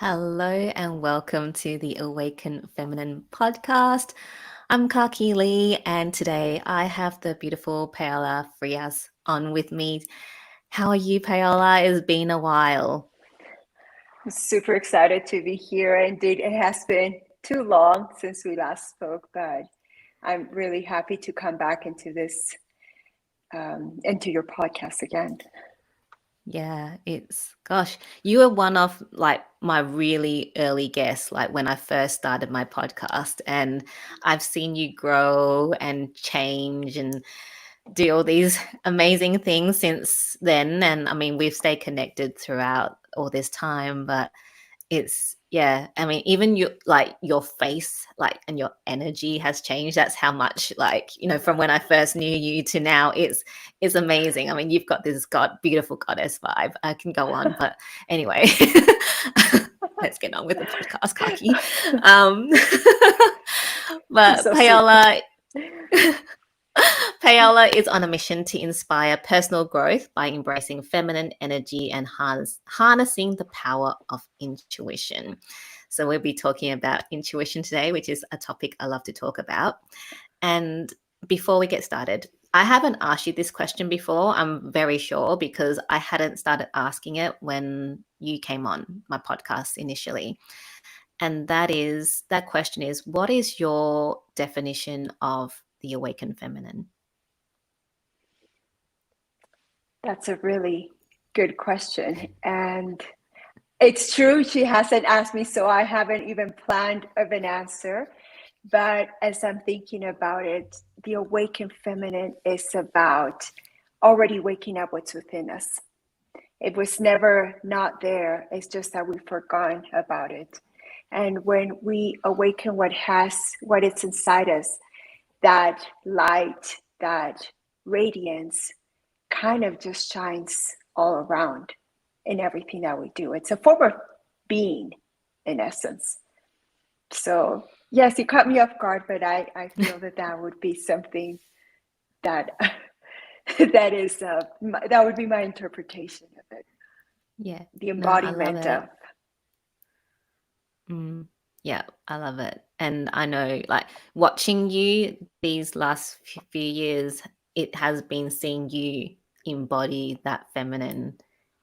Hello and welcome to the Awaken Feminine podcast. I'm 𝐏𝐚𝐨𝐿 and today I have the beautiful Paola Frias on with me. How are you, Paola? It's been a while. I'm super excited to be here. Indeed, it has been too long since we last spoke, but I'm really happy to come back into into your podcast again. Yeah, you were one of my really early guests, like when I first started my podcast, and I've seen you grow and change and do all these amazing things since then. And I mean, we've stayed connected throughout all this time, but even your face, and your energy has changed. That's how much, from when I first knew you to now, it's amazing. I mean, you've got this beautiful goddess vibe. I can go on, but anyway, let's get on with the podcast, 𝐏𝐴𝐚𝐨𝐥𝐚. You're But so sweet. Paola is on a mission to inspire personal growth by embracing feminine energy and harnessing the power of intuition. So we'll be talking about intuition today, which is a topic I love to talk about. And before we get started, I haven't asked you this question before, I'm very sure, because I hadn't started asking it when you came on my podcast initially. And that question is, what is your definition of the awakened feminine? That's a really good question. And it's true, she hasn't asked me, so I haven't even planned of an answer. But as I'm thinking about it, the awakened feminine is about already waking up what's within us. It was never not there. It's just that we've forgotten about it. And when we awaken what it's inside us, that light, that radiance kind of just shines all around in everything that we do. It's a form of being, in essence. So yes, you caught me off guard, but I feel that would be something that that would be my interpretation of it. Yeah. The No, I love embodiment it. of. Yeah, I love it. And I know, watching you these last few years, it has been seeing you embody that feminine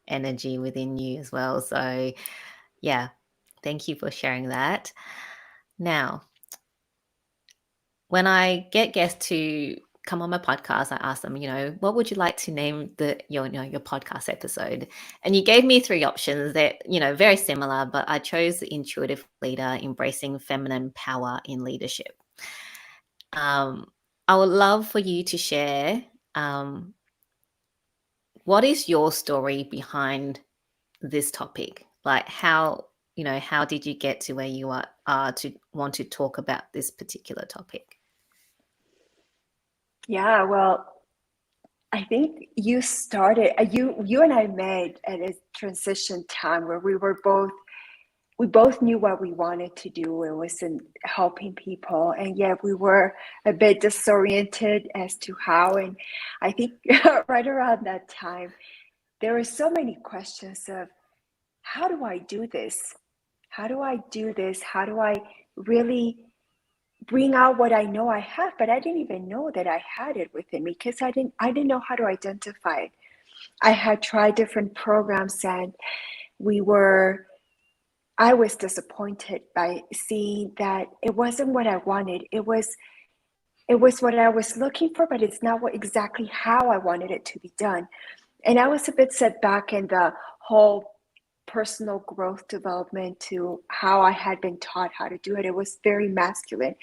energy within you as well. So, yeah, thank you for sharing that. Now, when I get guests to come on my podcast, I ask them, what would you like to name your podcast episode? And you gave me 3 options that, very similar, but I chose the intuitive leader, embracing feminine power in leadership. I would love for you to share, what is your story behind this topic? Like how did you get to where you are to want to talk about this particular topic? Yeah, well, I think you started, you and I met at a transition time where we both knew what we wanted to do. It was in helping people, and yet we were a bit disoriented as to how. And I think right around that time, there were so many questions of, how do I do this? How do I do this? How do I really bring out what I know I have? But I didn't even know that I had it within me because I didn't know how to identify it. I had tried different programs, and I was disappointed by seeing that it wasn't what I wanted. It was what I was looking for, but it's not exactly how I wanted it to be done. And I was a bit set back in the whole personal growth development to how I had been taught how to do it. It was very masculine.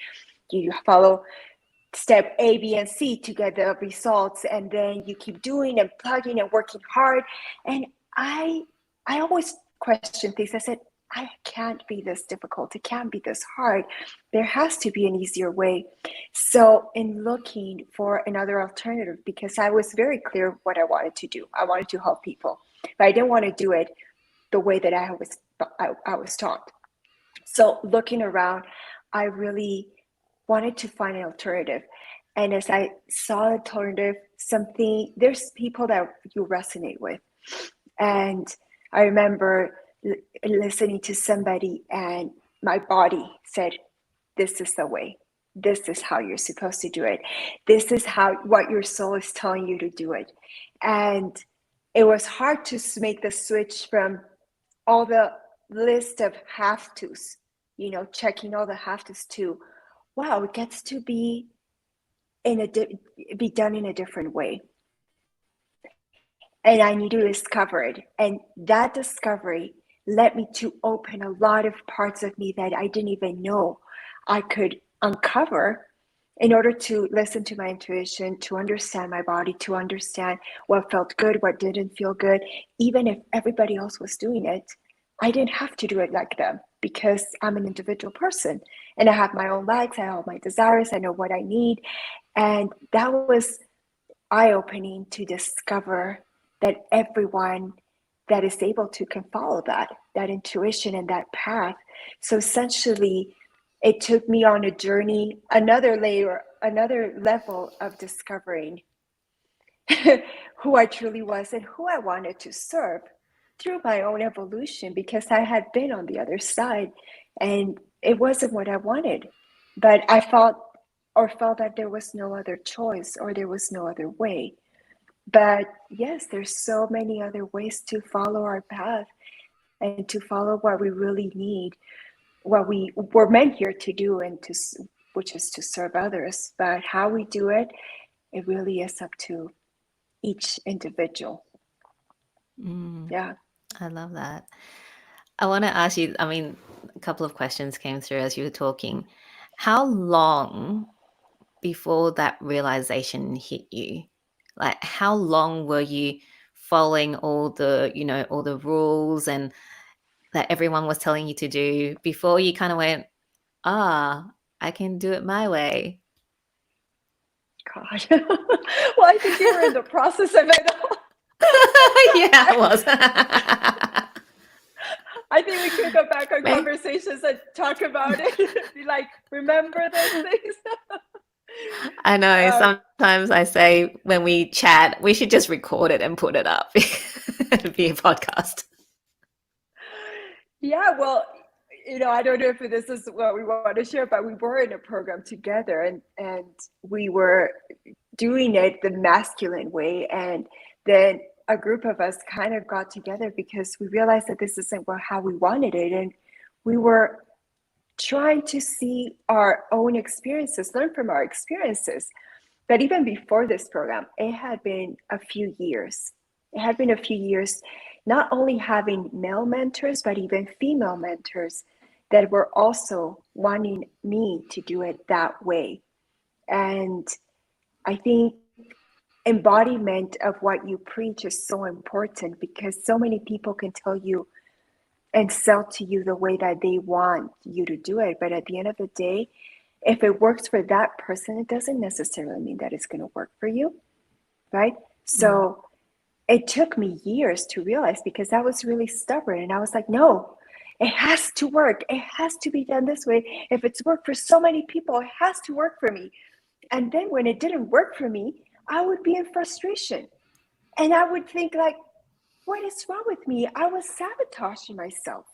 You follow step A, B, and C to get the results, and then you keep doing and plugging and working hard. And I always questioned things. I said, I can't be this difficult. It can't be this hard. There has to be an easier way. So in looking for another alternative, because I was very clear what I wanted to do. I wanted to help people, but I didn't want to do it the way that I was taught. So looking around, I really wanted to find an alternative. And as I saw an alternative, there's people that you resonate with. And I remember listening to somebody and my body said, this is the way. This is how you're supposed to do it. This is what your soul is telling you to do it. And it was hard to make the switch from all the list of have tos, checking all the have tos to, wow, it gets to be done in a different way. And I need to discover it. And that discovery led me to open a lot of parts of me that I didn't even know I could uncover in order to listen to my intuition, to understand my body, to understand what felt good, what didn't feel good. Even if everybody else was doing it, I didn't have to do it like them because I'm an individual person and I have my own likes, I have my desires, I know what I need. And that was eye-opening to discover that everyone that is able to can follow that intuition and that path. So essentially, it took me on a journey, another level of discovering who I truly was and who I wanted to serve through my own evolution, because I had been on the other side and it wasn't what I wanted. But I felt that there was no other choice or there was no other way. But yes, there's so many other ways to follow our path and to follow what we really need, what we were meant here to do, which is to serve others. But how we do it, it really is up to each individual. Yeah. I love that. I want to ask you, a couple of questions came through as you were talking. How long before that realization hit you? Like, how long were you following all the rules and that everyone was telling you to do before you kind of went, I can do it my way? God. Well, I think you were in the process of it all. Yeah, I was. I think we could go back on conversations and talk about it. Be like, remember those things? I know. Sometimes I say when we chat, we should just record it and put it up. It'd be a podcast. Yeah, well, I don't know if this is what we want to share, but we were in a program together and we were doing it the masculine way. And then a group of us kind of got together because we realized that this isn't how we wanted it. And we were trying to see our own experiences, learn from our experiences. But even before this program, it had been a few years. Not only having male mentors, but even female mentors that were also wanting me to do it that way. And I think embodiment of what you preach is so important, because so many people can tell you and sell to you the way that they want you to do it. But at the end of the day, if it works for that person, it doesn't necessarily mean that it's going to work for you, right? So it took me years to realize, because I was really stubborn and I was like, no, it has to work. It has to be done this way. If it's worked for so many people, it has to work for me. And then when it didn't work for me, I would be in frustration. And I would think like, what is wrong with me? I was sabotaging myself.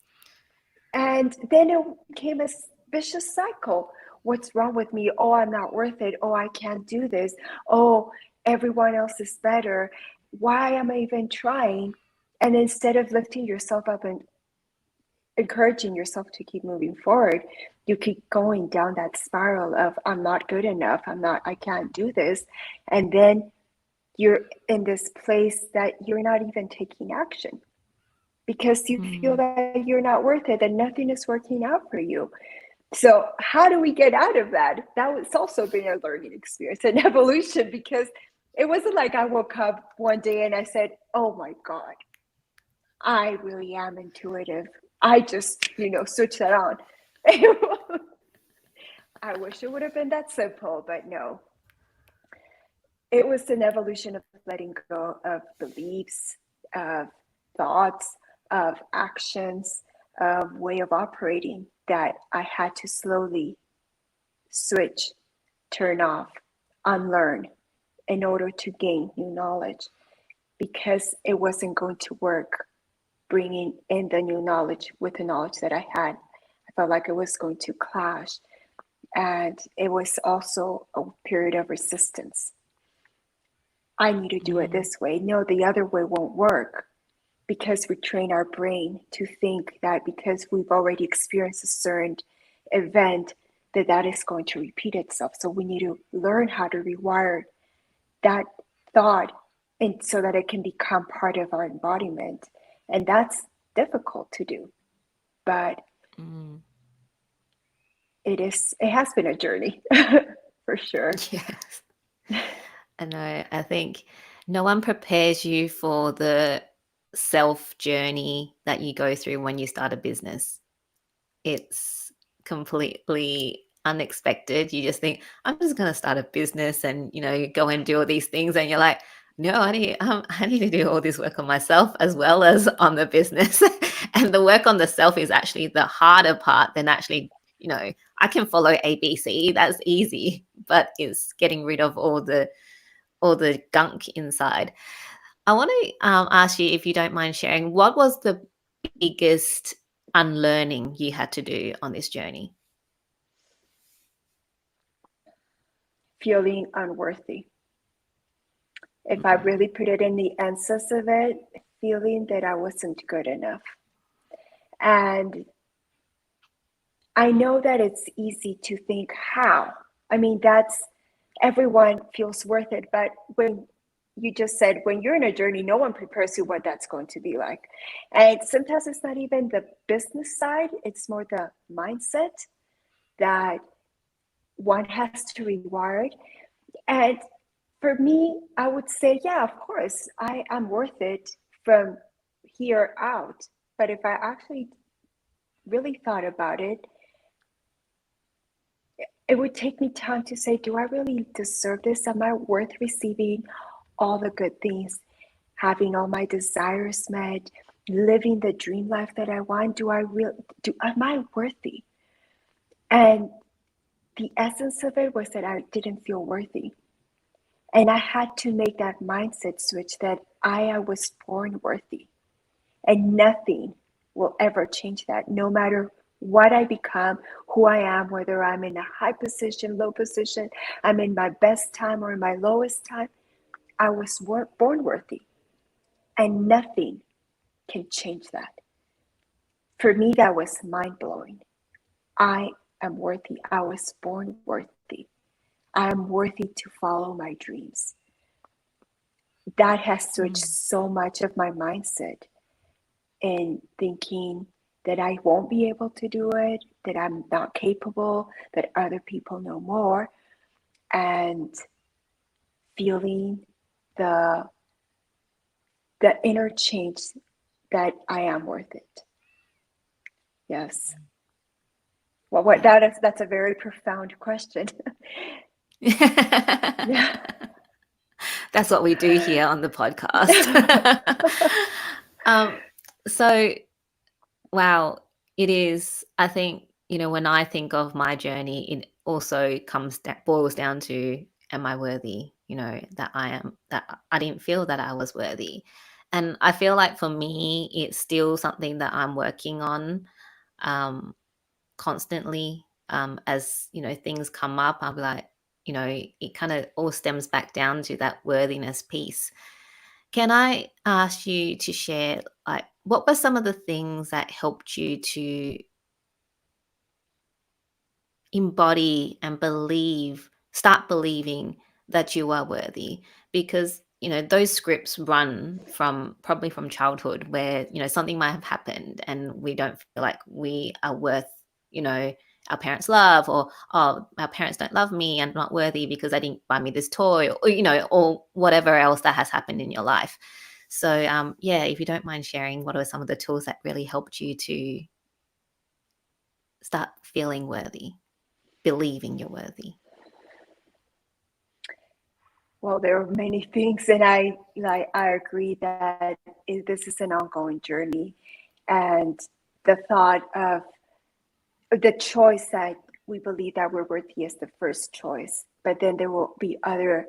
And then it became a vicious cycle. What's wrong with me? Oh, I'm not worth it. Oh, I can't do this. Oh, everyone else is better. Why am I even trying? And instead of lifting yourself up and encouraging yourself to keep moving forward, you keep going down that spiral of, I'm not good enough. I can't do this. And then you're in this place that you're not even taking action because you feel that you're not worth it and nothing is working out for you. So how do we get out of that? That was also been a learning experience and evolution, because it wasn't like I woke up one day and I said, oh my God, I really am intuitive. I just, switch that on. I wish it would have been that simple, but no. It was an evolution of letting go of beliefs, of thoughts, of actions, of way of operating that I had to slowly switch, turn off, unlearn in order to gain new knowledge, because it wasn't going to work bringing in the new knowledge with the knowledge that I had. I felt like it was going to clash. And it was also a period of resistance. I need to do it this way. No, the other way won't work, because we train our brain to think that because we've already experienced a certain event, that is going to repeat itself. So we need to learn how to rewire that thought, and so that it can become part of our embodiment. And that's difficult to do, but it has been a journey for sure. Yes. I know. I think no one prepares you for the self journey that you go through when you start a business. It's completely unexpected. You just think, I'm just going to start a business and, go and do all these things. And you're like, no, I need to do all this work on myself as well as on the business. And the work on the self is actually the harder part than actually, I can follow ABC. That's easy, but it's getting rid of all the gunk inside. I want to ask you, if you don't mind sharing, what was the biggest unlearning you had to do on this journey? Feeling unworthy. If I really put it in the essence of it, feeling that I wasn't good enough. And I know that it's easy to think how. I mean, everyone feels worth it, but when you just said, when you're in a journey, no one prepares you what that's going to be like. And sometimes it's not even the business side, it's more the mindset that one has to rewire. And for me, I would say, yeah, of course, I am worth it from here out. But if I actually really thought about it, it would take me time to say, do I really deserve this? Am I worth receiving all the good things, having all my desires met, living the dream life that I want? Am I worthy? And the essence of it was that I didn't feel worthy. And I had to make that mindset switch that I was born worthy. And nothing will ever change that, no matter what I become, who I am, whether I'm in a high position, low position, I'm in my best time or in my lowest time. I was born worthy. And nothing can change that. For me, that was mind-blowing. I am worthy. I was born worthy. I am worthy to follow my dreams. That has switched so much of my mindset in thinking that I won't be able to do it, that I'm not capable, that other people know more, and feeling the inner change that I am worth it. Yes. Well, that's a very profound question. Yeah. That's what we do here on the podcast. So, wow, it is, I think, when I think of my journey, it also boils down to, am I worthy? That I didn't feel that I was worthy. And I feel like for me, it's still something that I'm working on constantly. As, things come up, I'll be like, it kind of all stems back down to that worthiness piece. Can I ask you to share, like, what were some of the things that helped you to embody and start believing that you are worthy? Because, those scripts run probably from childhood, where, something might have happened and we don't feel like we are worth, our parents' love, or, oh, our parents don't love me, I'm not worthy because they didn't buy me this toy, or, or whatever else that has happened in your life. So, yeah, if you don't mind sharing, what are some of the tools that really helped you to start feeling worthy, believing you're worthy? Well, there are many things, and I agree that this is an ongoing journey, and the thought of the choice that we believe that we're worthy is the first choice, but then there will be other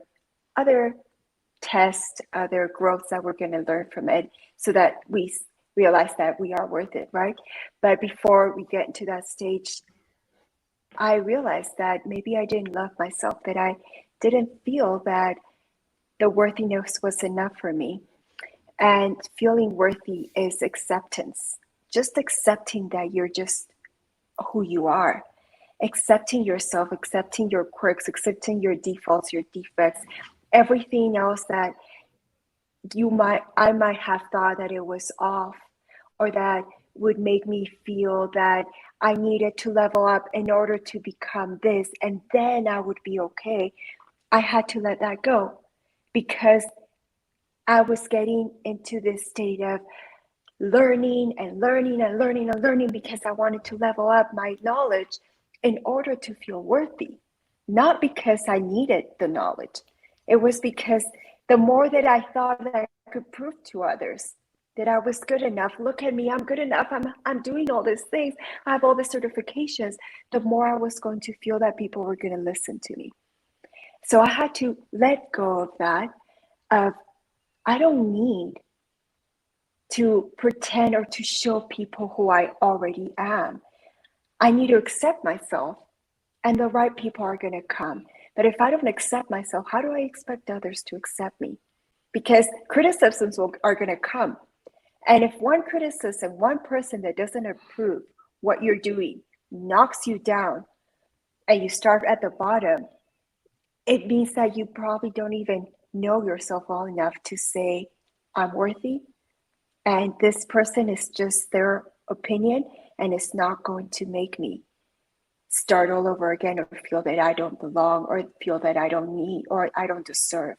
tests, other growths that we're going to learn from it, so that we realize that we are worth it, right? But before we get into that stage, I realized that maybe I didn't love myself, that I didn't feel that the worthiness was enough for me. And feeling worthy is acceptance, just accepting that you're just who you are, accepting yourself, accepting your quirks, accepting your defaults, your defects, everything else that I might have thought that it was off, or that would make me feel that I needed to level up in order to become this, and then I would be okay. I had to let that go because I was getting into this state of learning and learning and learning and learning because I wanted to level up my knowledge in order to feel worthy, not because I needed the knowledge. It was because the more that I thought that I could prove to others that I was good enough, look at me, I'm good enough, I'm doing all these things, I have all these certifications, the more I was going to feel that people were going to listen to me. So I had to let go of that, of I don't need to pretend or to show people who I already am. I need to accept myself, and the right people are going to come. But if I don't accept myself, how do I expect others to accept me? Because criticisms are going to come. And if one criticism, one person that doesn't approve what you're doing knocks you down and you start at the bottom, it means that you probably don't even know yourself well enough to say, I'm worthy. And this person is just their opinion, and it's not going to make me start all over again, or feel that I don't belong, or feel that I don't need, or I don't deserve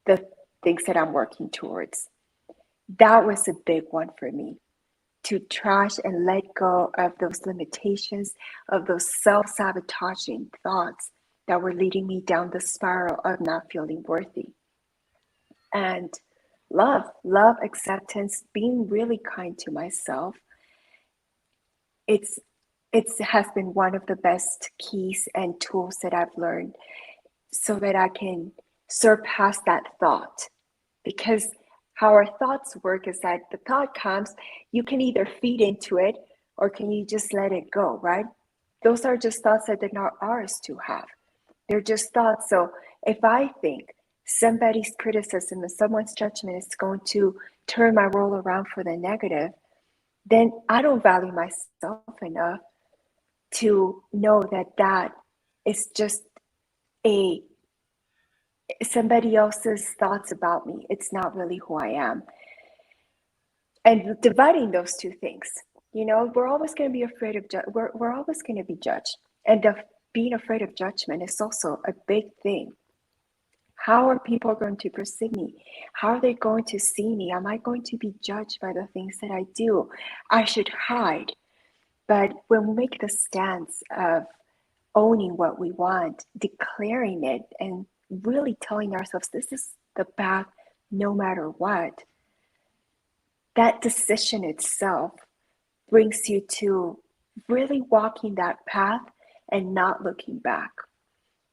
the things that I'm working towards. That was a big one for me, to trash and let go of those limitations, of those self-sabotaging thoughts that were leading me down the spiral of not feeling worthy. And love, acceptance, being really kind to myself. It has been one of the best keys and tools that I've learned so that I can surpass that thought. Because how our thoughts work is that the thought comes, you can either feed into it or can you just let it go, right? Those are just thoughts that are not ours to have. They're just thoughts. So if I think somebody's criticism and someone's judgment is going to turn my world around for the negative, then I don't value myself enough to know that that is just somebody else's thoughts about me. It's not really who I am. And dividing those two things, we're always going to be afraid of we're always going to be judged. And being afraid of judgment is also a big thing. How are people going to perceive me? How are they going to see me? Am I going to be judged by the things that I do? I should hide. But when we make the stance of owning what we want, declaring it, and really telling ourselves this is the path no matter what, that decision itself brings you to really walking that path and not looking back.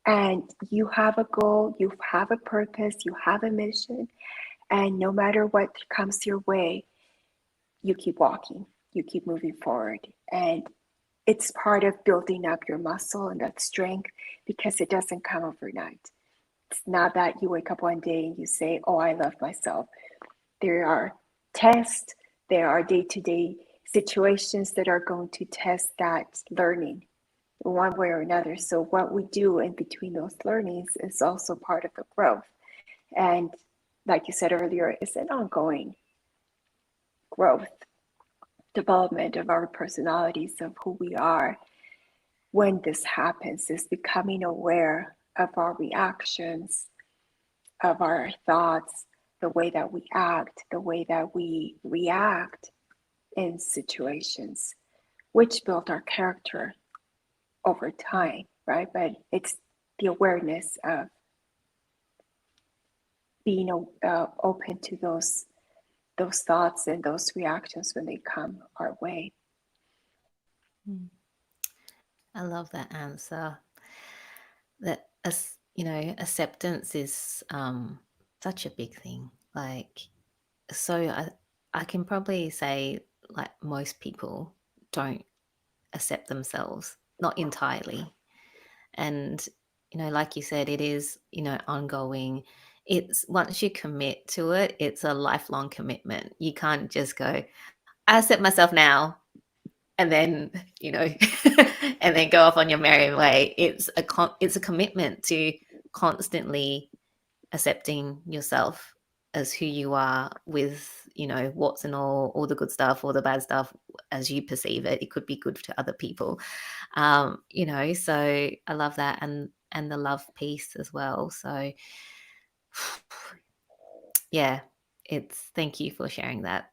And you have a goal, you have a purpose, you have a mission, and no matter what comes your way, you keep walking, you keep moving forward. And it's part of building up your muscle and that strength, because it doesn't come overnight. It's not that you wake up one day and you say, oh, I love myself. There are tests, there are day-to-day situations that are going to test that learning one way or another. So what we do in between those learnings is also part of the growth. And like you said earlier, it's an ongoing growth, development of our personalities, of who we are. When this happens, is becoming aware of our reactions, of our thoughts, the way that we act, the way that we react in situations, which build our character over time, right? But it's the awareness of being open to those thoughts and those reactions when they come our way. I love that answer. That acceptance is such a big thing. Like, so I can probably say like most people don't accept themselves, not entirely. And, like you said, it is, ongoing. It's once you commit to it, it's a lifelong commitment. You can't just go, I accept myself now, and then, and then go off on your merry way. It's a commitment to constantly accepting yourself as who you are with, what's and all the good stuff, all the bad stuff as you perceive it. It could be good to other people. So I love that, and the love piece as well. So yeah, thank you for sharing that.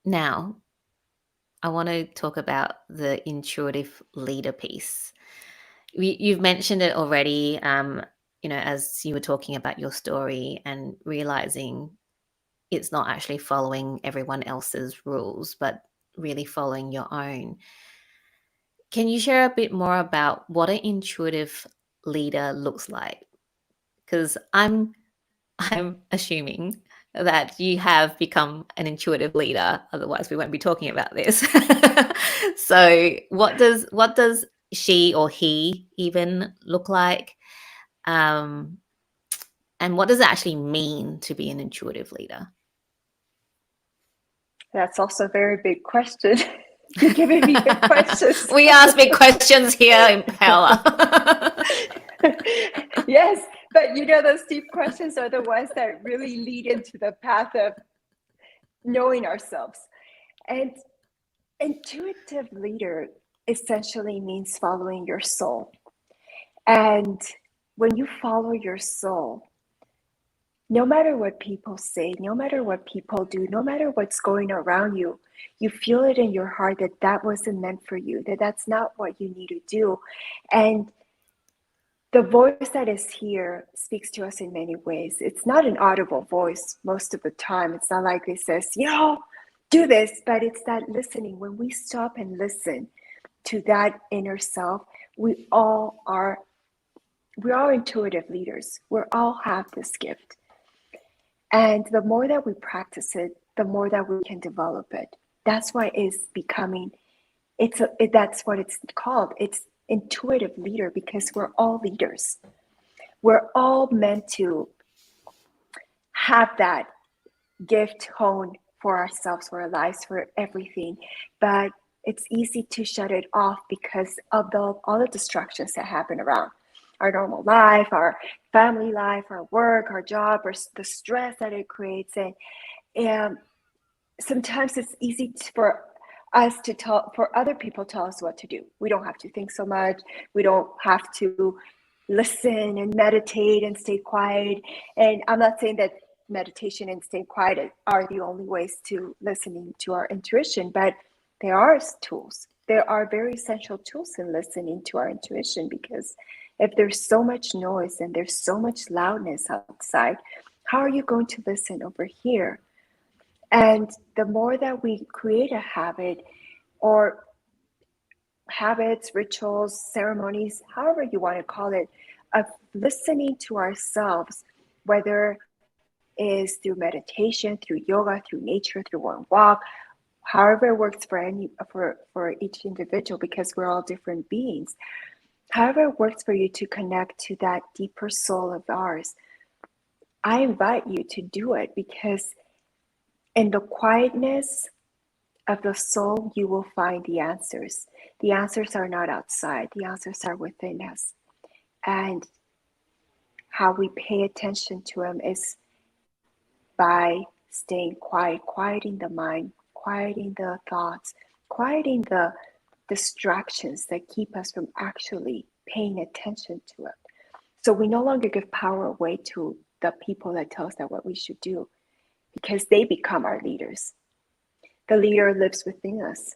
Now, I want to talk about the intuitive leader piece. You've mentioned it already, as you were talking about your story and realizing it's not actually following everyone else's rules, but really following your own. Can you share a bit more about what an intuitive leader looks like? Because I'm assuming that you have become an intuitive leader, otherwise we won't be talking about this. So what does she or he even look like? And what does it actually mean to be an intuitive leader? That's also a very big question. You're giving me big questions. We ask big questions here in Paola. Yes, but those deep questions are the ones that really lead into the path of knowing ourselves. And intuitive leader essentially means following your soul. And when you follow your soul, no matter what people say, no matter what people do, no matter what's going around you, you feel it in your heart that that wasn't meant for you, that that's not what you need to do. And the voice that is here speaks to us in many ways. It's not an audible voice most of the time. It's not like it says, do this, but it's that listening. When we stop and listen to that inner self, we all are intuitive leaders. We all have this gift. And the more that we practice it, the more that we can develop it. That's why it's becoming, that's what it's called. It's intuitive leader, because we're all leaders. We're all meant to have that gift honed for ourselves, for our lives, for everything. But it's easy to shut it off because of all the distractions that happen around our normal life, our family life, our work, our job, or the stress that it creates. And sometimes it's easy for us to for other people tell us what to do. We don't have to think so much. We don't have to listen and meditate and stay quiet. And I'm not saying that meditation and staying quiet are the only ways to listening to our intuition, but there are tools. There are very essential tools in listening to our intuition, because if there's so much noise and there's so much loudness outside, how are you going to listen over here? And the more that we create a habit, or habits, rituals, ceremonies, however you want to call it, of listening to ourselves, whether is through meditation, through yoga, through nature, through one walk, however it works for each individual, because we're all different beings. However it works for you to connect to that deeper soul of ours, I invite you to do it, because in the quietness of the soul, you will find the answers. The answers are not outside. The answers are within us. And how we pay attention to them is by staying quiet, quieting the mind, quieting the thoughts, quieting the distractions that keep us from actually paying attention to it. So we no longer give power away to the people that tell us that what we should do, because they become our leaders. The leader lives within us,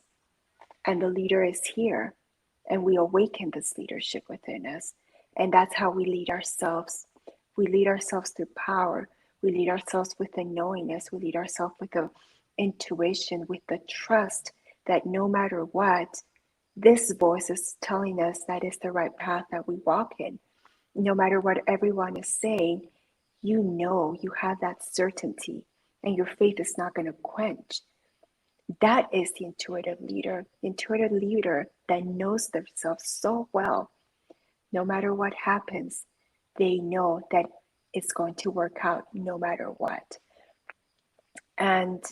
and the leader is here, and we awaken this leadership within us. And that's how we lead ourselves. We lead ourselves through power. We lead ourselves with the knowingness. We lead ourselves with the intuition, with the trust that no matter what, this voice is telling us that is the right path that we walk in. No matter what everyone is saying, you have that certainty. and your faith is not going to quench. That is the intuitive leader that knows themselves so well. No matter what happens, they know that it's going to work out no matter what. And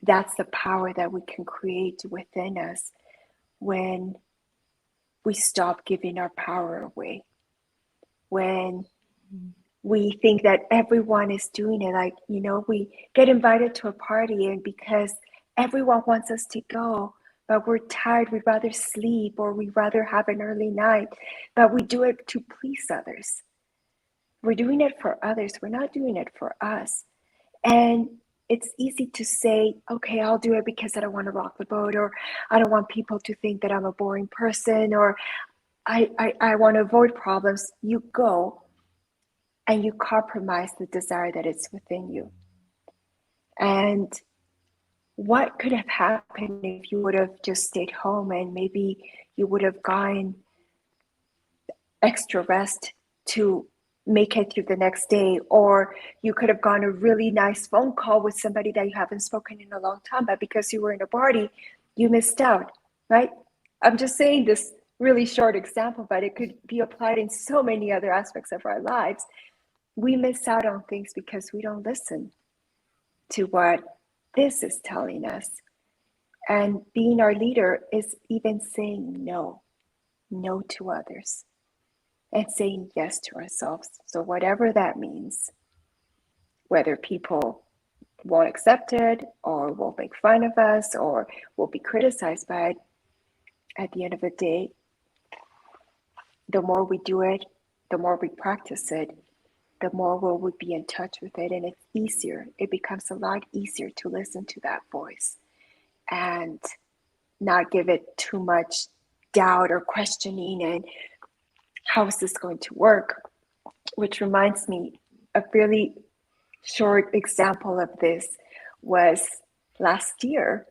that's the power that we can create within us when we stop giving our power away. When we think that everyone is doing it, like, we get invited to a party, and because everyone wants us to go, but we're tired, we'd rather sleep, or we'd rather have an early night, but we do it to please others. We're doing it for others. We're not doing it for us. And it's easy to say, okay, I'll do it because I don't want to rock the boat, or I don't want people to think that I'm a boring person, or I want to avoid problems. You go and you compromise the desire that is within you. And what could have happened if you would have just stayed home, and maybe you would have gotten extra rest to make it through the next day, or you could have gone a really nice phone call with somebody that you haven't spoken in a long time, but because you were in a party, you missed out, right? I'm just saying this really short example, but it could be applied in so many other aspects of our lives. We miss out on things because we don't listen to what this is telling us. And being our leader is even saying no to others, and saying yes to ourselves. So whatever that means, whether people won't accept it, or will make fun of us, or will be criticized by it, at the end of the day, the more we do it, the more we practice it, the more we'll be in touch with it. And it's easier. It becomes a lot easier to listen to that voice and not give it too much doubt or questioning and how is this going to work? Which reminds me, a really short example of this was last year.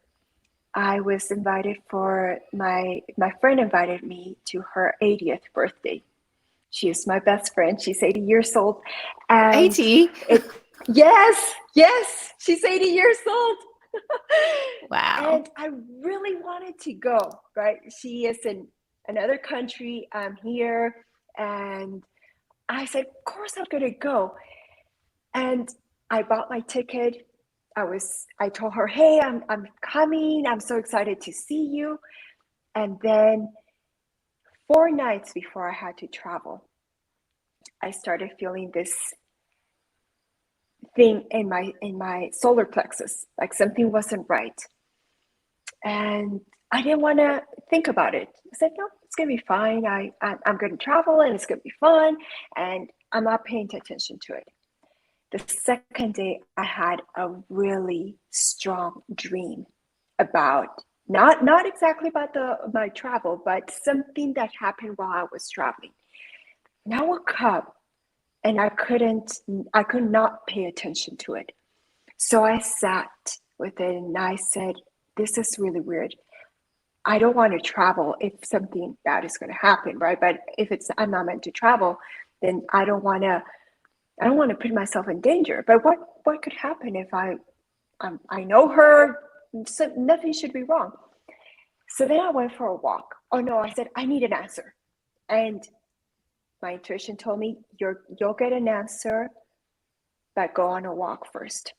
I was invited my friend invited me to her 80th birthday. She is my best friend. She's 80 years old. And 80? Yes, she's 80 years old. Wow. And I really wanted to go, right? She is in another country. I'm here. And I said, of course I'm going to go. And I bought my ticket. I told her, hey, I'm coming. I'm so excited to see you. And then 4 nights before I had to travel, I started feeling this thing in my solar plexus, like something wasn't right. And I didn't want to think about it. I said, no, it's going to be fine. I'm going to travel, and it's going to be fun. And I'm not paying attention to it. The second day, I had a really strong dream about, not exactly about my travel, but something that happened while I was traveling. And I woke up, and I could not pay attention to it. So I sat with it, and I said, this is really weird. I don't want to travel if something bad is going to happen, right? But if I'm not meant to travel, then I don't want to put myself in danger. But what could happen if I know her? So nothing should be wrong. So then I went for a walk. Oh no, I said, I need an answer. And my intuition told me, you'll get an answer, but go on a walk first.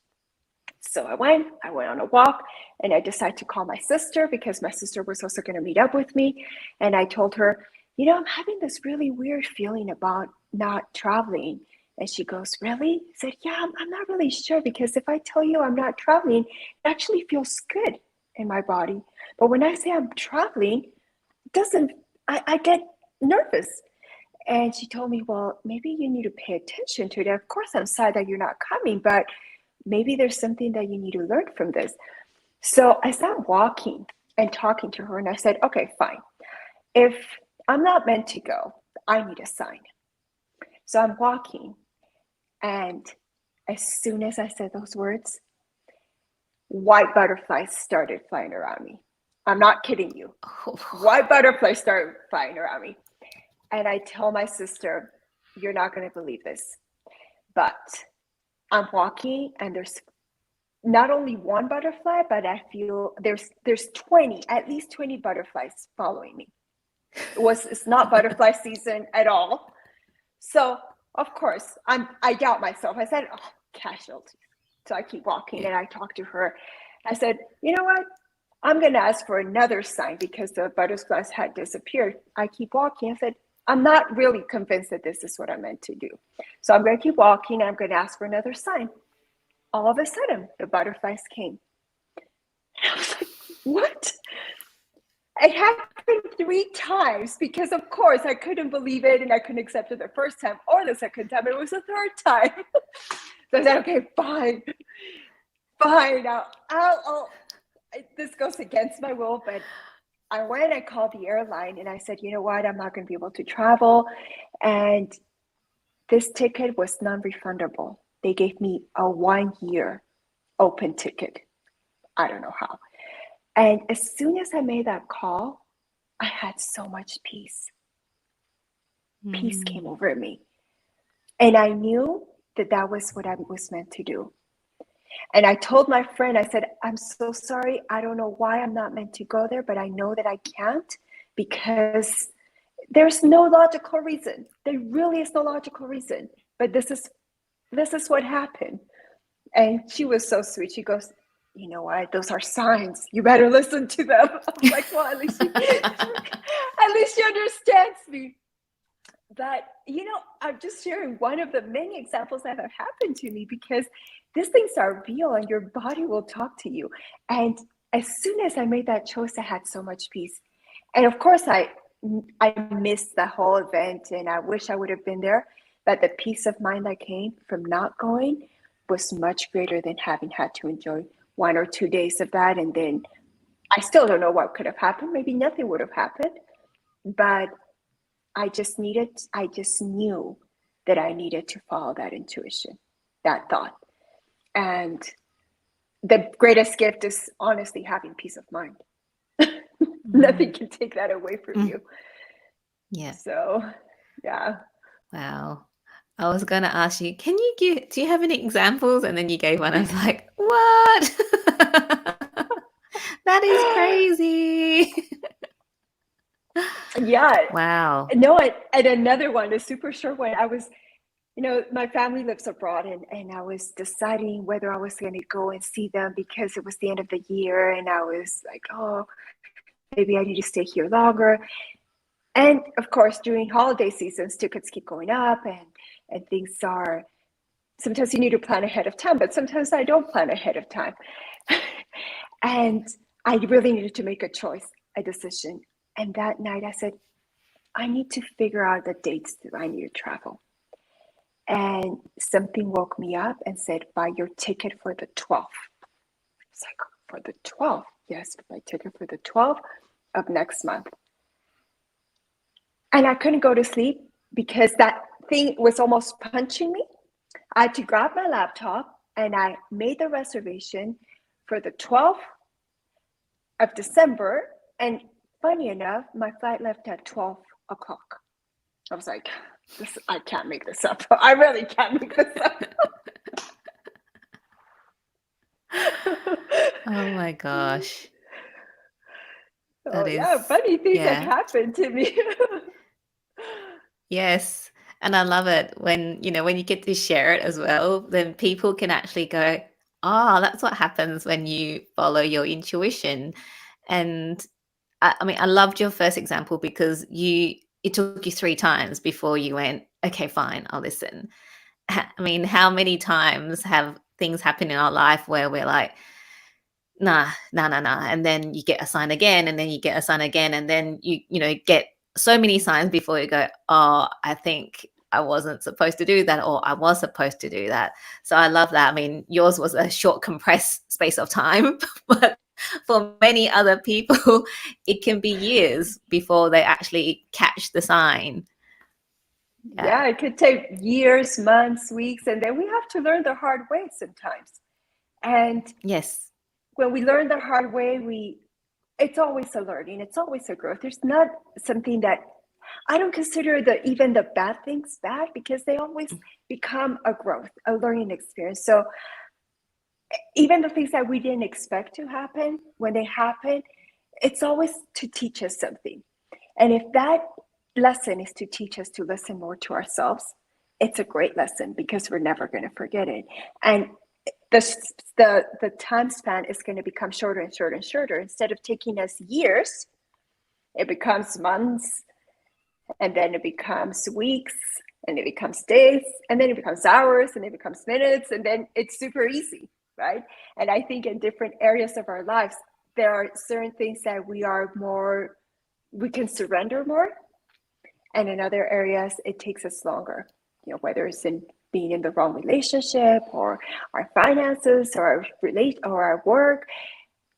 So I went on a walk, and I decided to call my sister, because my sister was also going to meet up with me. And I told her, I'm having this really weird feeling about not traveling. And she goes, really? I said, yeah, I'm not really sure, because if I tell you I'm not traveling, it actually feels good in my body. But when I say I'm traveling, I get nervous. And she told me, well, maybe you need to pay attention to it. Of course, I'm sad that you're not coming, but maybe there's something that you need to learn from this. So I started walking and talking to her, and I said, okay, fine. If I'm not meant to go, I need a sign. So I'm walking, and as soon as I said those words, white butterflies started flying around me. I'm not kidding you. White butterflies started flying around me. And I tell my sister, you're not going to believe this, but I'm walking, and there's not only one butterfly, but I feel there's at least 20 butterflies following me. It's not butterfly season at all. So of course I doubt myself. I said, oh, casualties. So I keep walking and I talk to her. I said, you know what? I'm going to ask for another sign because the butterflies had disappeared. I keep walking. I said, I'm not really convinced that this is what I'm meant to do. So I'm going to keep walking. I'm going to ask for another sign. All of a sudden, the butterflies came. And I was like, what? It happened 3 times because, of course, I couldn't believe it and I couldn't accept it the first time or the second time. It was the 3rd time. So I said, okay, fine. I'll this goes against my will, but I went and called the airline and I said, you know what? I'm not going to be able to travel. And this ticket was non-refundable. They gave me a 1-year open ticket. I don't know how. And as soon as I made that call, I had so much peace. Peace came over me. And I knew that that was what I was meant to do. And I told my friend, I said, I'm so sorry. I don't know why I'm not meant to go there, but I know that I can't because there's no logical reason. There really is no logical reason. But this is what happened. And she was so sweet. She goes, you know what? Those are signs. You better listen to them. I was like, well, at least she understands me. But, I'm just sharing one of the many examples that have happened to me because these things are real and your body will talk to you. And as soon as I made that choice, I had so much peace. And of course, I missed the whole event and I wish I would have been there. But the peace of mind that came from not going was much greater than having had to enjoy 1 or 2 days of that. And then I still don't know what could have happened. Maybe nothing would have happened. But I just knew that I needed to follow that intuition, that thought. And the greatest gift is honestly having peace of mind. Nothing can take that away from you. Yeah. So, yeah. Wow. I was going to ask you, do you have any examples? And then you gave one. I was like, what? That is crazy. Yeah. Wow. No, and another one, a super short one. I was, my family lives abroad and I was deciding whether I was going to go and see them because it was the end of the year. And I was like, oh, maybe I need to stay here longer. And of course, during holiday seasons, tickets keep going up and things are, sometimes you need to plan ahead of time, but sometimes I don't plan ahead of time. And I really needed to make a decision. And that night I said, I need to figure out the dates that I need to travel. And something woke me up and said, buy your ticket for the 12th. It's like, for the 12th? Yes, my ticket for the 12th of next month. And I couldn't go to sleep because that thing was almost punching me. I had to grab my laptop and I made the reservation for the 12th of December. And funny enough, my flight left at 12 o'clock. I was like, I can't make this up. I really can't make this up. Oh my gosh. Funny things have happened to me. Yes. And I love it when you get to share it as well, then people can actually go, oh, that's what happens when you follow your intuition. And I loved your first example because it took you 3 times before you went, okay, fine, I'll listen. How many times have things happened in our life where we're like, nah. And then you get a sign again, and then you get a sign again. And then you get so many signs before you go, oh, I think I wasn't supposed to do that, or I was supposed to do that. So I love that. Yours was a short, compressed space of time, but for many other people, it can be years before they actually catch the sign. Yeah, it could take years, months, weeks, and then we have to learn the hard way sometimes. And yes, when we learn the hard way, it's always a learning, it's always a growth. There's not something that I don't consider even the bad things bad because they always become a growth, a learning experience. So even the things that we didn't expect to happen, when they happen, it's always to teach us something. And if that lesson is to teach us to listen more to ourselves, it's a great lesson because we're never going to forget it. And the time span is going to become shorter and shorter and shorter. Instead of taking us years, it becomes months, and then it becomes weeks, and it becomes days, and then it becomes hours, and it becomes minutes, and then it's super easy, right? And I think in different areas of our lives, there are certain things that we can surrender more, and in other areas, it takes us longer, whether it's in being in the wrong relationship, or our finances, or our work.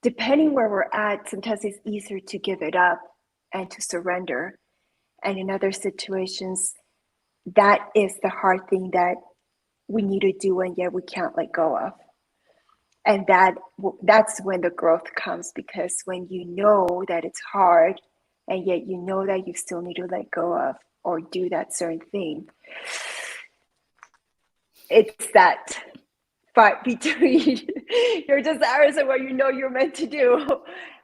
Depending where we're at, sometimes it's easier to give it up and to surrender. And in other situations, that is the hard thing that we need to do, and yet we can't let go of. And that's when the growth comes, because when you know that it's hard, and yet you know that you still need to let go of or do that certain thing, it's that fight between your desires and what you know you're meant to do.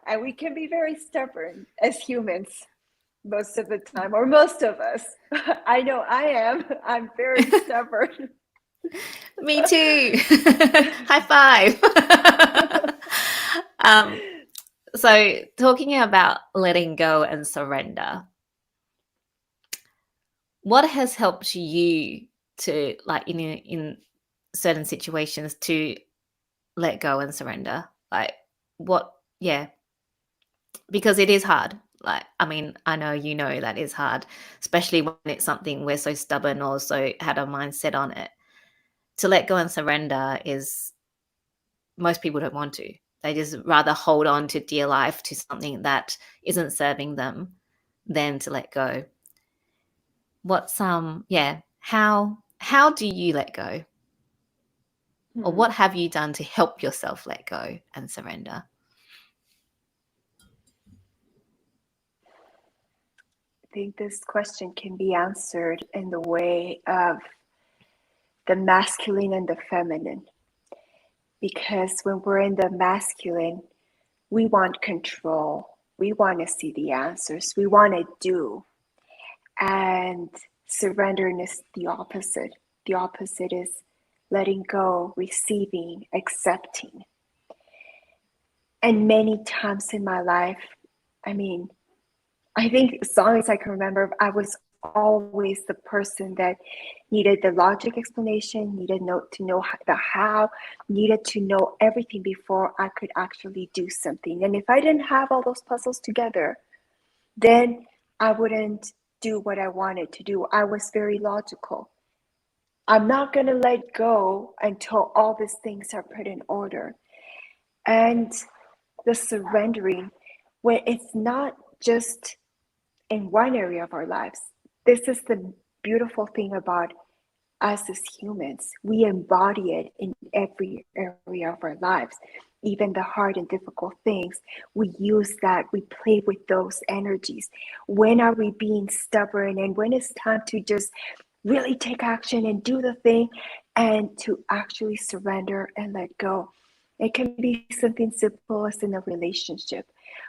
And we can be very stubborn as humans most of the time, or most of us. I know I am. I'm very stubborn. Me too. High five. So talking about letting go and surrender, what has helped you to, like, in certain situations, to let go and surrender? Like, because it is hard. Like, I mean, I know that is hard, especially when it's something we're so stubborn or so had our mind set on it. To let go and surrender is, most people don't want to. They just rather hold on to dear life, to something that isn't serving them, than to let go. How do you let go? Or what have you done to help yourself let go and surrender? I think this question can be answered in the way of the masculine and the feminine. Because when we're in the masculine, we want control. We want to see the answers. We want to do. And surrendering is the opposite. The opposite is letting go, receiving, accepting. And many times in my life, I think as long as I can remember, I was always the person that needed the logic explanation, needed to know the how, needed to know everything before I could actually do something. And if I didn't have all those puzzles together, then I wouldn't do what I wanted to do. I was very logical. I'm not going to let go until all these things are put in order. And the surrendering, where it's not just in one area of our lives. This is the beautiful thing about us as humans. We embody it in every area of our lives, even the hard and difficult things. We use that, we play with those energies. When are we being stubborn, and when it's time to just really take action and do the thing, and to actually surrender and let go? It can be something simple as in a relationship,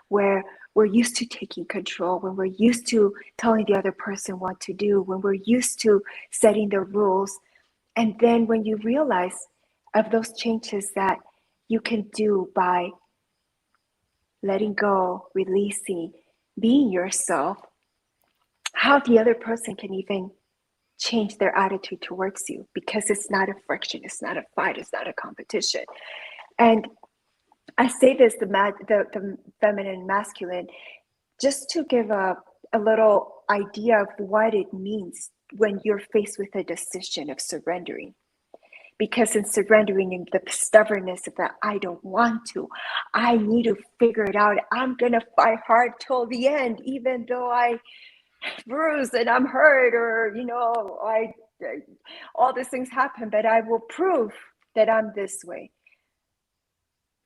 where we're used to taking control, when we're used to telling the other person what to do, when we're used to setting the rules. And then when you realize of those changes that you can do by letting go, releasing, being yourself, how the other person can even change their attitude towards you, because it's not a friction, it's not a fight, it's not a competition. And I say this, the feminine, masculine, just to give a little idea of what it means when you're faced with a decision of surrendering. Because in surrendering, in the stubbornness of that, I don't want to, I need to figure it out, I'm going to fight hard till the end, even though I bruised and I'm hurt, or, all these things happen, but I will prove that I'm this way.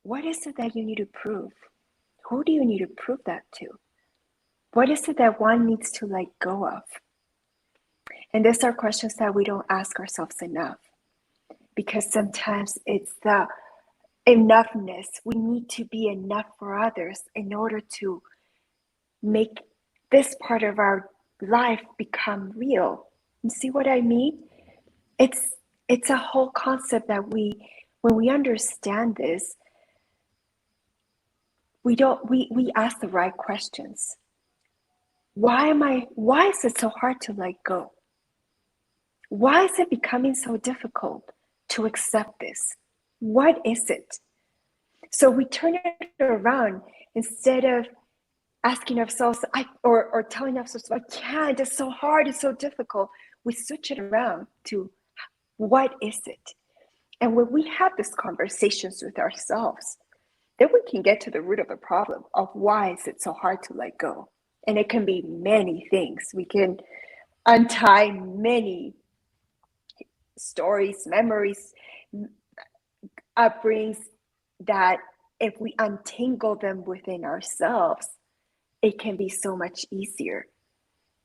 What is it that you need to prove? Who do you need to prove that to? What is it that one needs to let go of? And these are questions that we don't ask ourselves enough, because sometimes it's the enoughness. We need to be enough for others in order to make this part of our life become real. You see what I mean? It's a whole concept that when we understand this, we ask the right questions. Why is it so hard to let go? Why is it becoming so difficult to accept this? What is it? So we turn it around. Instead of asking ourselves, or telling ourselves, I can't, it's so hard, it's so difficult, we switch it around to, what is it? And when we have these conversations with ourselves, then we can get to the root of the problem of why is it so hard to let go. And it can be many things. We can untie many stories, memories, upbringings, that if we untangle them within ourselves, it can be so much easier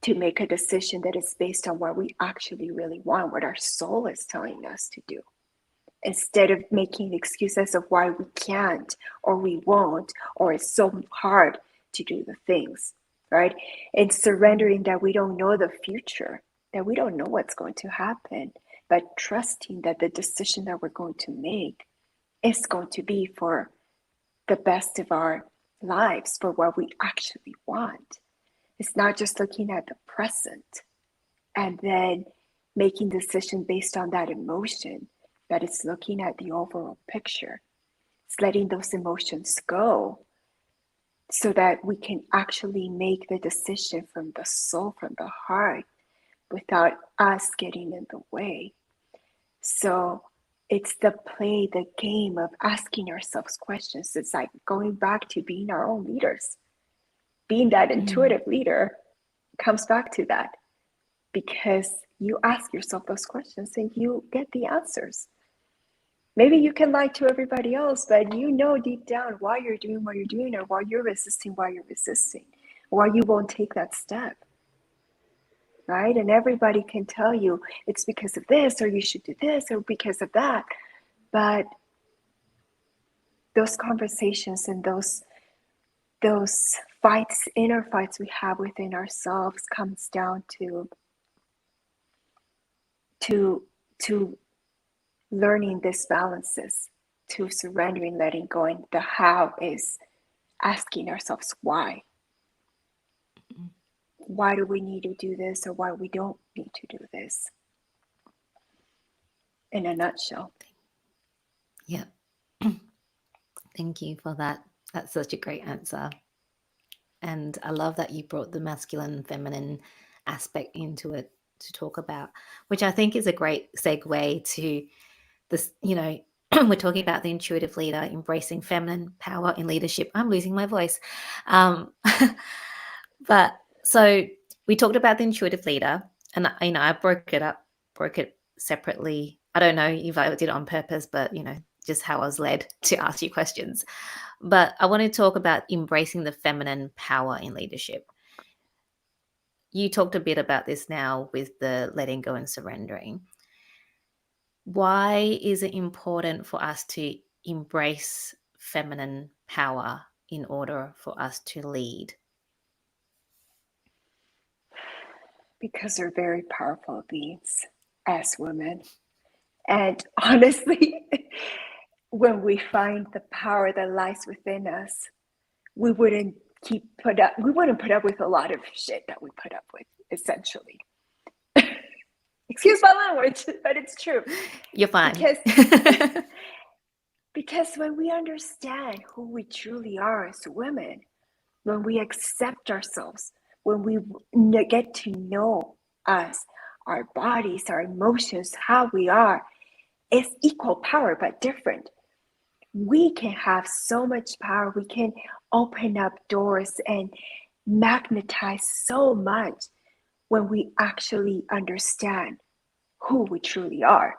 to make a decision that is based on what we actually really want, what our soul is telling us to do, instead of making excuses of why we can't or we won't, or it's so hard to do the things, right? And surrendering that we don't know the future, that we don't know what's going to happen, but trusting that the decision that we're going to make is going to be for the best of our lives, for what we actually want. It's not just looking at the present and then making decision based on that emotion, but it's looking at the overall picture. It's letting those emotions go so that we can actually make the decision from the soul, from the heart, without us getting in the way. So it's the play, the game of asking ourselves questions. It's like going back to being our own leaders. Being that intuitive leader comes back to that, because you ask yourself those questions and you get the answers. Maybe you can lie to everybody else, but you know deep down why you're doing what you're doing, or why you're resisting, why you won't take that step, right? And everybody can tell you it's because of this, or you should do this, or because of that. But those conversations and those fights, inner fights we have within ourselves, comes down to learning these balances, to surrendering, letting go. And the how is asking ourselves why. Why do we need to do this, or why we don't need to do this? In a nutshell. Yeah. Thank you for that. That's such a great answer. And I love that you brought the masculine and feminine aspect into it to talk about, which I think is a great segue to this, we're talking about the intuitive leader, embracing feminine power in leadership. I'm losing my voice. But so we talked about the intuitive leader, and I broke it separately. I don't know if I did it on purpose, but just how I was led to ask you questions. But I want to talk about embracing the feminine power in leadership. You talked a bit about this now with the letting go and surrendering. Why is it important for us to embrace feminine power in order for us to lead? Because we're very powerful beings as women. And honestly, when we find the power that lies within us, we wouldn't put up with a lot of shit that we put up with, essentially. Excuse my language, but it's true. You're fine. Because when we understand who we truly are as women, when we accept ourselves, when we get to know us, our bodies, our emotions, how we are, it's equal power, but different. We can have so much power. We can open up doors and magnetize so much when we actually understand who we truly are.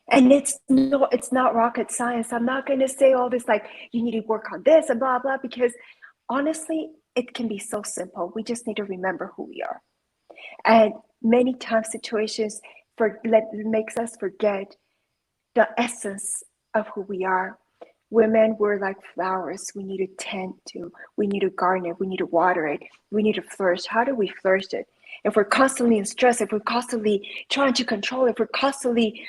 And it's not rocket science. I'm not going to say all this like you need to work on this and blah, blah, because honestly, it can be so simple. We just need to remember who we are. And many times situations makes us forget the essence of who we are. Women were like flowers. We need to tend to, we need to garden it, we need to water it, we need to flourish. How do we flourish it? If we're constantly in stress, if we're constantly trying to control, if we're constantly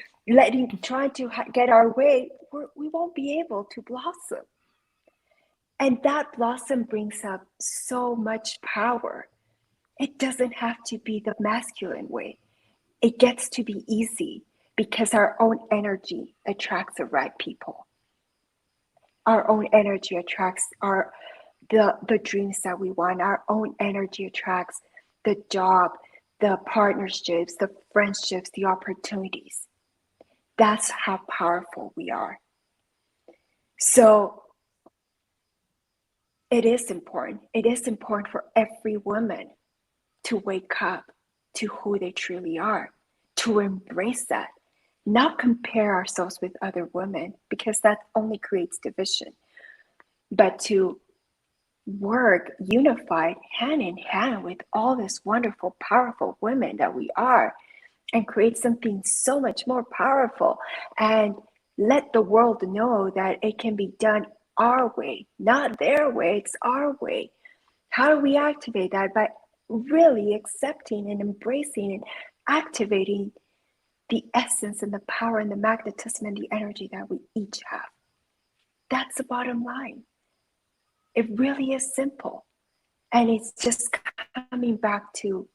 trying to get our way, we won't be able to blossom. And that blossom brings up so much power. It doesn't have to be the masculine way. It gets to be easy because our own energy attracts the right people. Our own energy attracts the dreams that we want. Our own energy attracts the job, the partnerships, the friendships, the opportunities. That's how powerful we are. So it is important. It is important for every woman to wake up to who they truly are, to embrace that, not compare ourselves with other women, because that only creates division, but to work unified hand in hand with all this wonderful, powerful women that we are, and create something so much more powerful, and let the world know that it can be done our way, not their way, it's our way. How do we activate that? By really accepting and embracing and activating the essence and the power and the magnetism and the energy that we each have. That's the bottom line. It really is simple. And it's just coming back to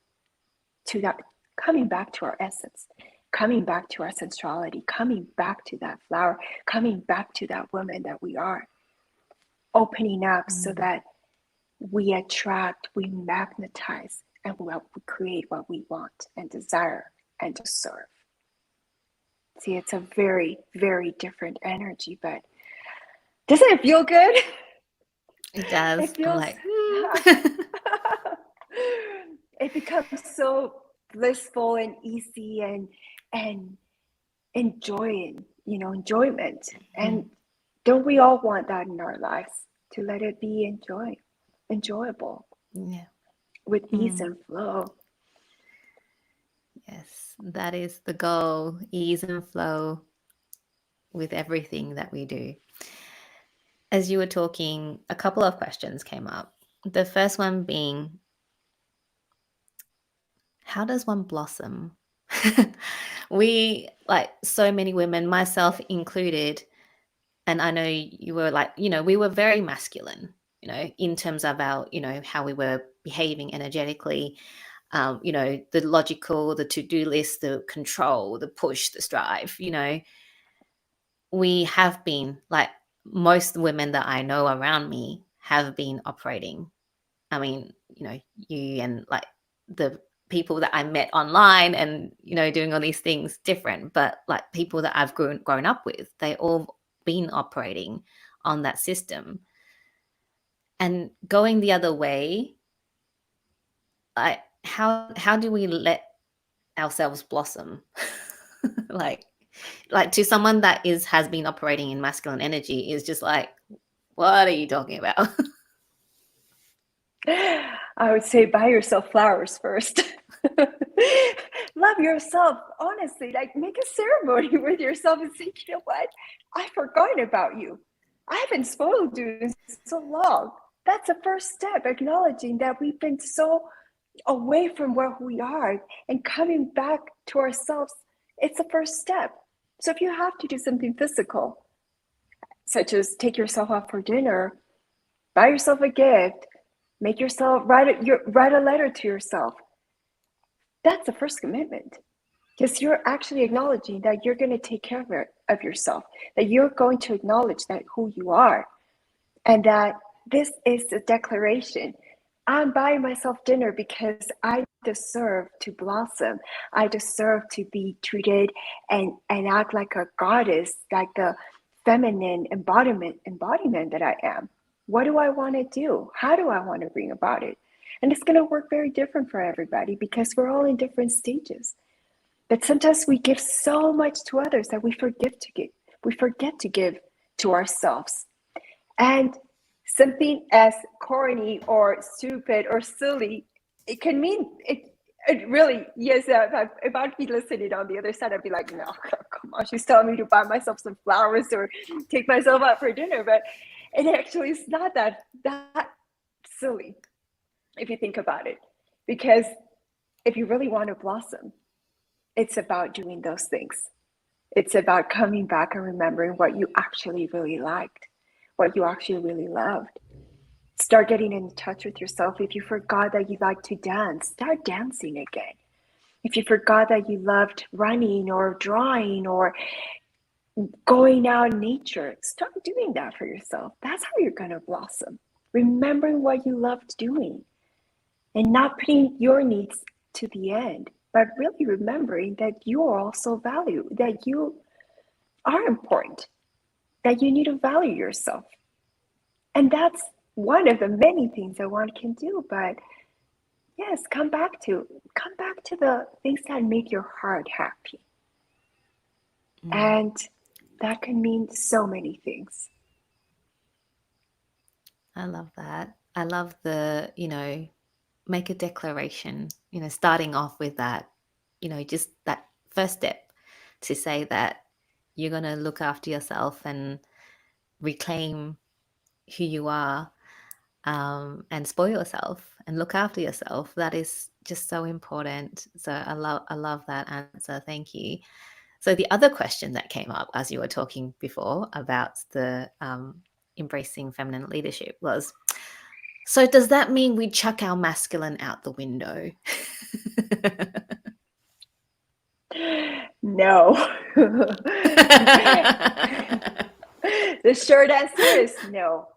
that, coming back to our essence, coming back to our sensuality, coming back to that flower, coming back to that woman that we are, opening up so that we attract, we magnetize, and we create what we want and desire and deserve. See, it's a very, very different energy, but doesn't it feel good? It does. It feels like, it becomes so blissful and easy and enjoyment. And don't we all want that in our lives, to let it be enjoyable? Yeah. With ease and flow. Yes, that is the goal, ease and flow with everything that we do. As you were talking, a couple of questions came up. The first one being, how does one blossom? We, like so many women, myself included, and I know you were like, we were very masculine, in terms of our, how we were behaving energetically, the logical, the to-do list, the control, the push, the strive, we have been, like most women that I know around me have been operating. I mean, you and like the people that I met online and, doing all these things different, but like people that I've grown up with, they all been operating on that system. And going the other way, how do we let ourselves blossom? like to someone that has been operating in masculine energy is just like, what are you talking about? I would say buy yourself flowers first. Love yourself, honestly. Like, make a ceremony with yourself and say, you know what? I forgot about you. I haven't spoken to you in so long. That's the first step, acknowledging that we've been so away from where we are and coming back to ourselves. It's the first step. So if you have to do something physical, such as take yourself out for dinner, buy yourself a gift, make yourself write a letter to yourself. That's the first commitment, because you're actually acknowledging that you're going to take care of yourself, that you're going to acknowledge that who you are, and that this is a declaration. I'm buying myself dinner because I deserve to blossom. I deserve to be treated and act like a goddess, like the feminine embodiment that I am. What do I want to do? How do I want to bring about it? And it's going to work very different for everybody because we're all in different stages. But sometimes we give so much to others that we forget to give. We forget to give to ourselves. And something as corny or stupid or silly, it can mean it really, yes, if I'd be listening on the other side, I'd be like, no, she's telling me to buy myself some flowers or take myself out for dinner. But it actually is not that silly if you think about it. Because if you really want to blossom, it's about doing those things. It's about coming back and remembering what you actually really liked, what you actually really loved. Start getting in touch with yourself. If you forgot that you like to dance, start dancing again. If you forgot that you loved running or drawing or going out in nature, start doing that for yourself. That's how you're going to blossom. Remembering what you loved doing and not putting your needs to the end, but really remembering that you are also valued, that you are important, that you need to value yourself. And that's one of the many things that one can do. But yes, come back to the things that make your heart happy. And that can mean so many things. I love that. I love the, make a declaration, starting off with that, just that first step to say that you're going to look after yourself and reclaim who you are, and spoil yourself and look after yourself. That is just so important. So I love that answer. Thank you. So the other question that came up as you were talking before about the embracing feminine leadership was, so does that mean we chuck our masculine out the window? No. The short answer is no,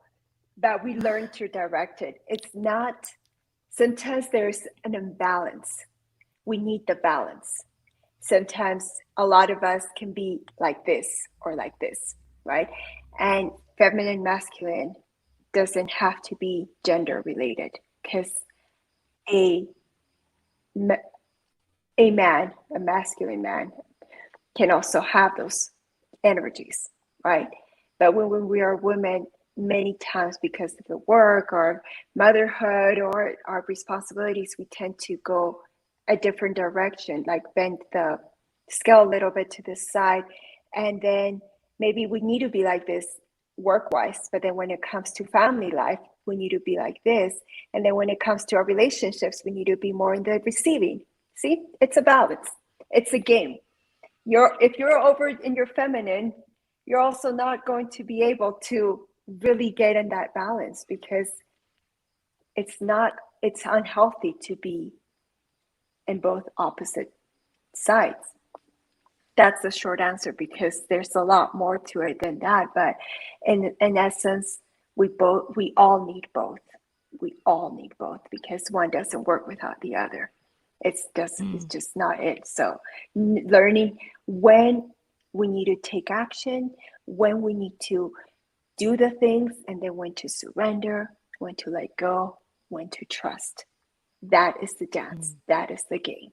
but we learn to direct it. It's not, sometimes there's an imbalance. We need the balance. Sometimes a lot of us can be like this or like this, right? And feminine, masculine doesn't have to be gender related, because a masculine man can also have those energies, right? But when we are women, many times because of the work or motherhood or our responsibilities, we tend to go a different direction, like bend the scale a little bit to the side. And then maybe we need to be like this work-wise, but then when it comes to family life, we need to be like this. And then when it comes to our relationships, we need to be more in the receiving. See, it's a balance. It's a game. If you're over in your feminine, you're also not going to be able to really get in that balance, because it's unhealthy to be in both opposite sides. That's the short answer, because there's a lot more to it than that. But in essence, we all need both. We all need both, because one doesn't work without the other. It's just not it. So learning when we need to take action, when we need to do the things, and then when to surrender, when to let go, when to trust. That is the dance. That is the game.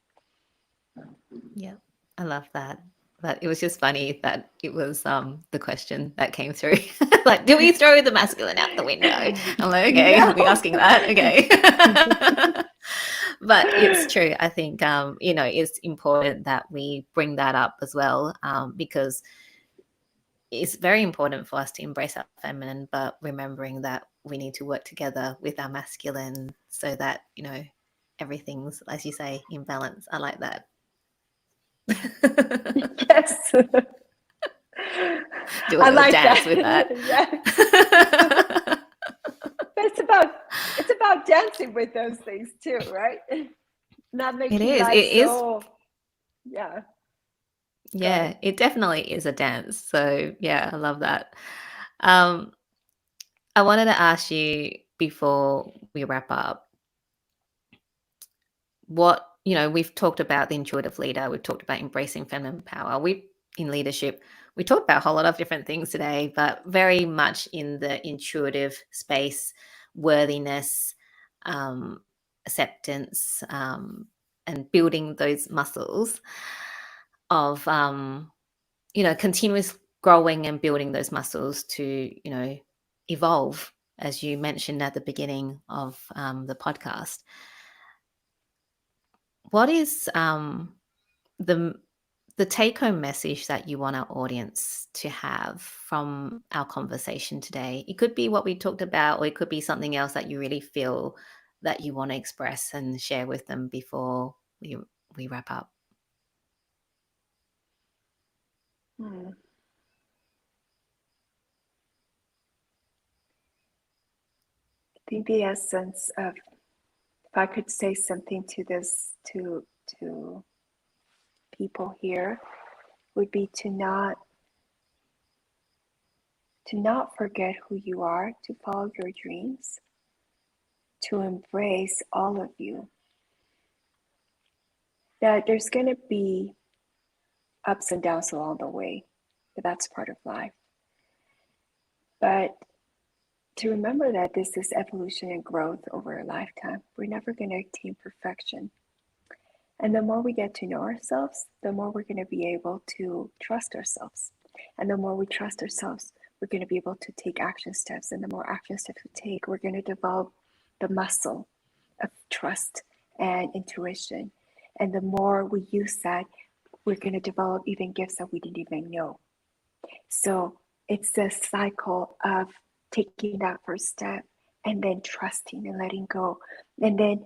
Yeah, I love that. But it was just funny that it was the question that came through. Like, do we throw the masculine out the window? I'm like, okay, no. Are we asking that? Okay. But it's true. I think, it's important that we bring that up as well, because it's very important for us to embrace our feminine, but remembering that we need to work together with our masculine so that, everything's, as you say, in balance. I like that. Yes. Do a little dance with that. Yeah. But it's about dancing with those things too, right? Not making life so. Yeah. Yeah, it definitely is a dance. So yeah, I love that. I wanted to ask you before we wrap up, we've talked about the intuitive leader, we've talked about embracing feminine power, in leadership, we talked about a whole lot of different things today, but very much in the intuitive space, worthiness, acceptance, and building those muscles of, continuous growing and building those muscles to, evolve, as you mentioned at the beginning of the podcast. What is the the take-home message that you want our audience to have from our conversation today. It could be what we talked about, or it could be something else that you really feel that you want to express and share with them before we wrap up. I think the essence of, if I could say something to this, to people here, would be to not forget who you are, to follow your dreams, to embrace all of you. That there's going to be ups and downs along the way, but that's part of life. But to remember that this is evolution and growth over a lifetime. We're never going to attain perfection. And the more we get to know ourselves, the more we're going to be able to trust ourselves. And the more we trust ourselves, we're going to be able to take action steps. And the more action steps we take, we're going to develop the muscle of trust and intuition. And the more we use that, we're going to develop even gifts that we didn't even know. So it's a cycle of taking that first step and then trusting and letting go. And then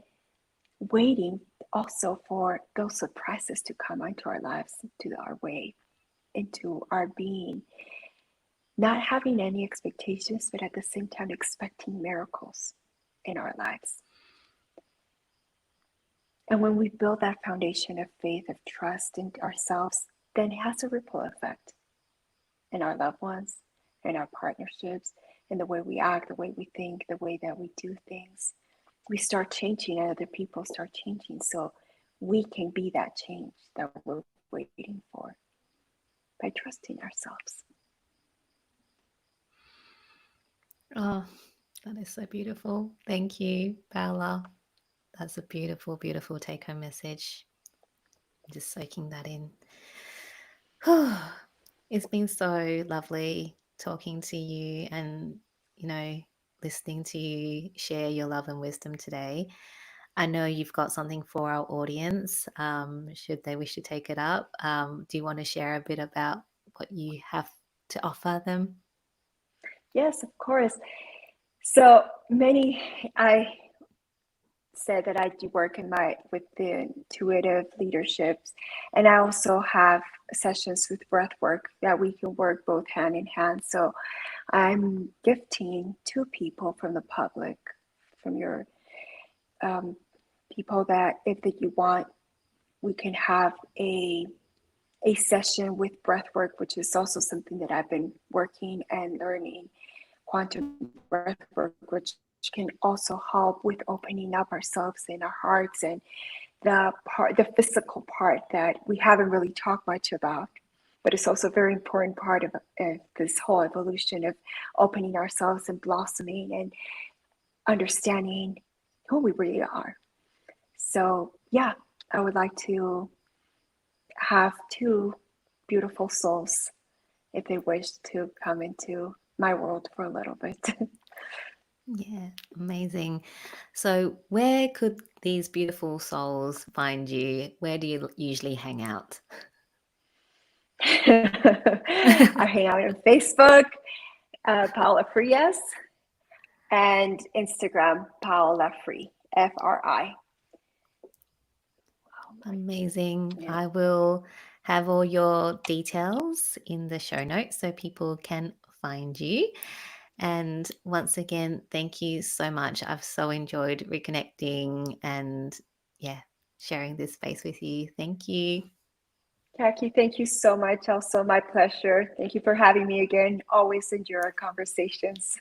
waiting also for those surprises to come into our lives, to our way, into our being. Not having any expectations, but at the same time expecting miracles in our lives. And when we build that foundation of faith, of trust in ourselves, then it has a ripple effect in our loved ones, in our partnerships, in the way we act, the way we think, the way that we do things. We start changing and other people start changing. So we can be that change that we're waiting for by trusting ourselves. Oh, that is so beautiful. Thank you, Paola. That's a beautiful, beautiful take-home message. Just soaking that in. It's been so lovely talking to you and, listening to you share your love and wisdom today. I know you've got something for our audience, should they wish to take it up. Do you want to share a bit about what you have to offer them? Yes, of course. So I said that I do work with the intuitive leaderships, and I also have sessions with breath work that we can work both hand in hand. So I'm gifting 2 people from the public, from your people that if you want, we can have a session with breath work, which is also something that I've been working and learning, quantum breath work, which can also help with opening up ourselves and our hearts and the physical part that we haven't really talked much about, but it's also a very important part of this whole evolution of opening ourselves and blossoming and understanding who we really are. So yeah, I would like to have 2 beautiful souls, if they wish to come into my world for a little bit. Yeah, amazing. So where could these beautiful souls find you? Where do you usually hang out? I hang out on Facebook, Paola Frias, and Instagram, Paola Free, Fri. Amazing. Yeah. I will have all your details in the show notes so people can find you. And once again, thank you so much. I've so enjoyed reconnecting and sharing this space with you. Thank you. Jackie, thank you so much. Also, my pleasure. Thank you for having me again. Always enjoy our conversations.